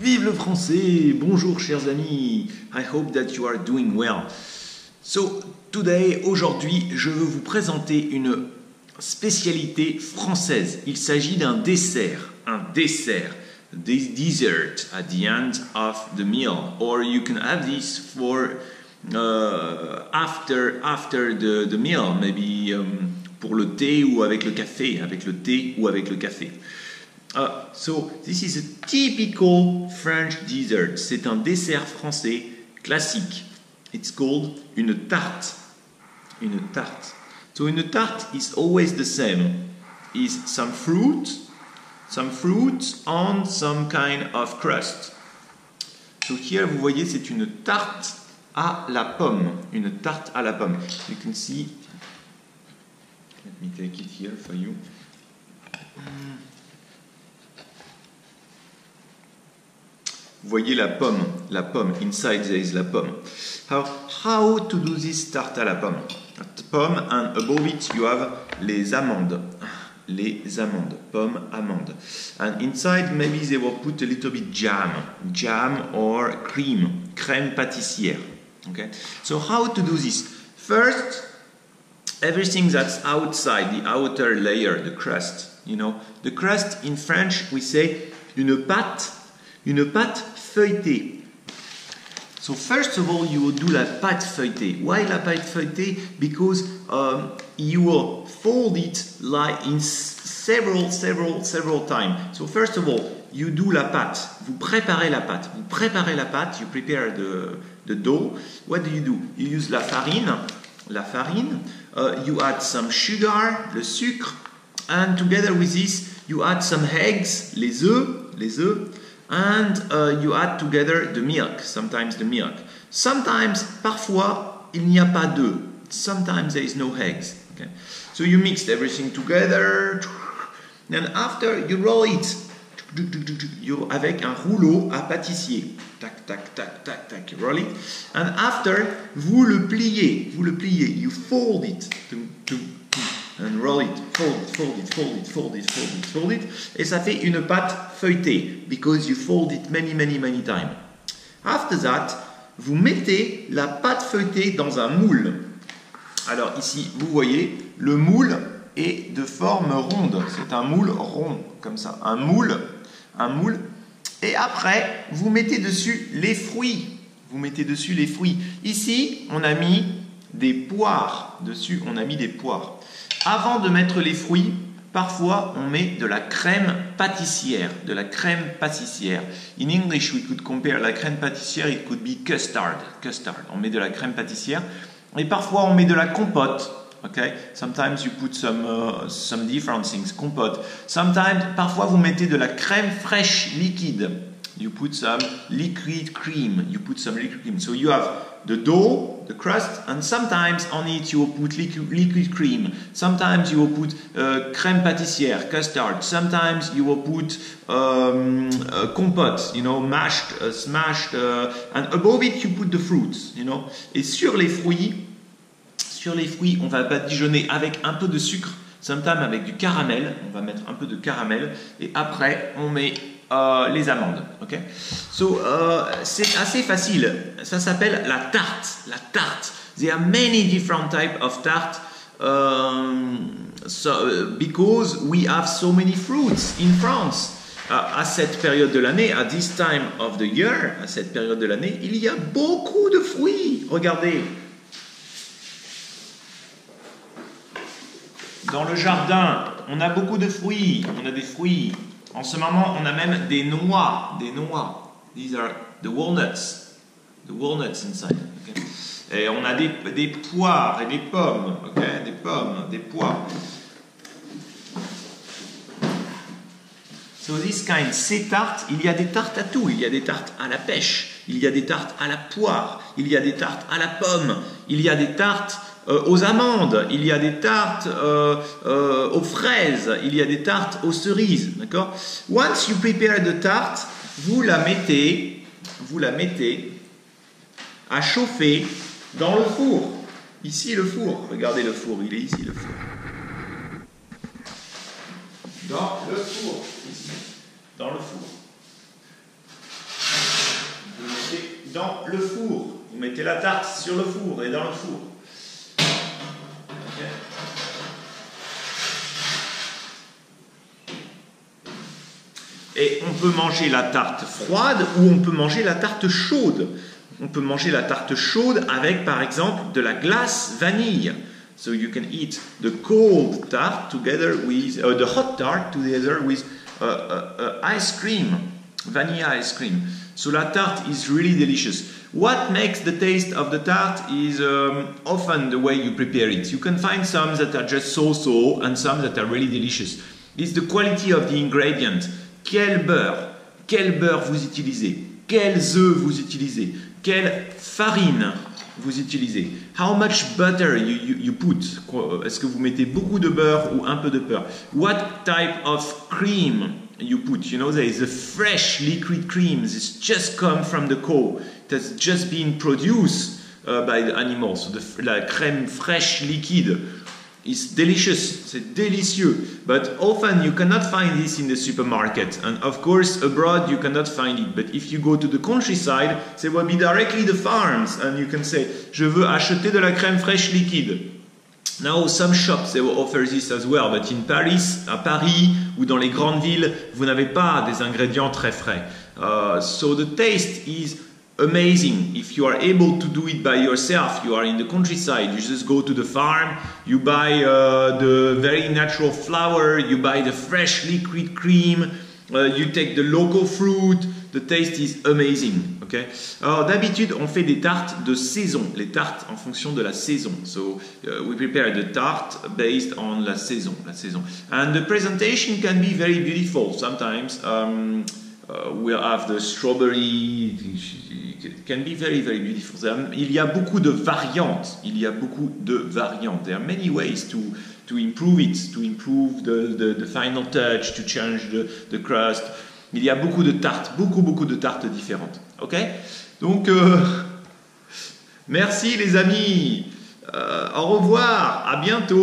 Vive le français! Bonjour chers amis! I hope that you are doing well. So, today, aujourd'hui, je veux vous présenter une spécialité française. Il s'agit d'un dessert. Un dessert. This dessert at the end of the meal. Or you can have this for after the meal. Maybe pour le thé ou avec le café. Avec le thé ou avec le café. So, this is a typical French dessert. C'est un dessert français classique. It's called une tarte. Une tarte. So, une tarte is always the same. Is some fruit on some kind of crust. So, here, vous voyez, c'est une tarte à la pomme. Une tarte à la pomme. You can see. Let me take it here for you. Vous voyez la pomme, inside there is la pomme. How to do this tarte à la pomme? Pomme, and above it you have les amandes. Pomme, amande. And inside maybe they will put a little bit jam or crème pâtissière. Okay? So how to do this? First, everything that's outside, the outer layer, the crust. You know, the crust in French we say une pâte feuilletée. So first of all, you will do la pâte feuilletée. Why la pâte feuilletée? Because you will fold it like in several times. So first of all, you do la pâte. Vous préparez la pâte. You prepare the dough. What do? You use la farine. You add some sugar, le sucre, and together with this, you add some eggs, les œufs. And you add together the milk, sometimes the milk. Sometimes, parfois, il n'y a pas d'œufs. Sometimes there is no eggs. Okay? So you mix everything together. And after, you roll it avec un rouleau à pâtissier. Tac, roll it. And after, vous le pliez. You fold it. And roll it, fold it, et ça fait une pâte feuilletée, because you fold it many times. After that, vous mettez la pâte feuilletée dans un moule. Alors ici, vous voyez, le moule est de forme ronde. C'est un moule rond, comme ça. Un moule. Et après, vous mettez dessus les fruits. Ici, on a mis des poires. Avant de mettre les fruits, parfois on met de la crème pâtissière. In English, we could compare la crème pâtissière, it could be custard. On met de la crème pâtissière. Et parfois on met de la compote. Okay? Sometimes you put some different things. Compote. Parfois vous mettez de la crème fraîche liquide. You put some liquid cream. So you have the dough, the crust, and sometimes on it you will put liquid cream. Sometimes you will put crème pâtissière, custard. Sometimes you will put compote, smashed, and above it you put the fruits, Et sur les fruits, on va badigeonner avec un peu de sucre, sometimes avec du caramel. On va mettre un peu de caramel, et après on met les amandes. Okay? So, c'est assez facile. Ça s'appelle la tarte. There are many different types of tart because we have so many fruits in France. À cette période de l'année, at this time of the year, il y a beaucoup de fruits. Regardez. Dans le jardin, on a beaucoup de fruits. En ce moment, on a même des noix. These are the walnuts inside. Okay? Et on a des poires et des pommes. Okay? Des poires. So this kind, ces tartes, il y a des tartes à tout. Il y a des tartes à la pêche. Il y a des tartes à la poire. Il y a des tartes à la pomme. Il y a des tartes aux amandes, il y a des tartes aux fraises, il y a des tartes aux cerises, d'accord? Once you prepare the tarte, vous la mettez à chauffer dans le four. Ici le four, regardez le four, il est ici le four. Dans le four, ici, dans le four. dans le four. Vous mettez la tarte sur le four et dans le four. Okay. Et on peut manger la tarte froide ou on peut manger la tarte chaude. On peut manger la tarte chaude avec, par exemple, de la glace vanille. So you can eat the cold tart together with, the hot tart together with ice cream, vanilla ice cream. So la tarte is really delicious. What makes the taste of the tart is often the way you prepare it. You can find some that are just so-so and some that are really delicious. It's the quality of the ingredient. Quel beurre vous utilisez? Quels œufs vous utilisez? Quelle farine vous utilisez? How much butter you put? Est-ce que vous mettez beaucoup de beurre ou un peu de beurre? What type of cream you put? You know, there is a fresh liquid cream. It's just come from the cow. It has just been produced by the animals. So la crème fraîche liquide is delicious. C'est délicieux. But often you cannot find this in the supermarket. And of course, abroad you cannot find it. But if you go to the countryside, there will be directly the farms. And you can say, je veux acheter de la crème fraîche liquide. Now, some shops, they will offer this as well. But in Paris, à Paris, ou dans les grandes villes, vous n'avez pas des ingrédients très frais. So the taste is amazing. If you are able to do it by yourself, you are in the countryside, you just go to the farm, you buy the very natural flour, you buy the fresh liquid cream, you take the local fruit, the taste is amazing. Okay? Alors d'habitude, on fait des tartes de saison, les tartes en fonction de la saison. So we prepare the tart based on la saison. And the presentation can be very beautiful. Sometimes we'll have the strawberry. It can be very, very beautiful. Il y a beaucoup de variantes. There are many ways to improve it, to improve the final touch, to change the crust. Il y a beaucoup de tartes, beaucoup de tartes différentes. Ok? Donc, merci les amis. Au revoir, à bientôt.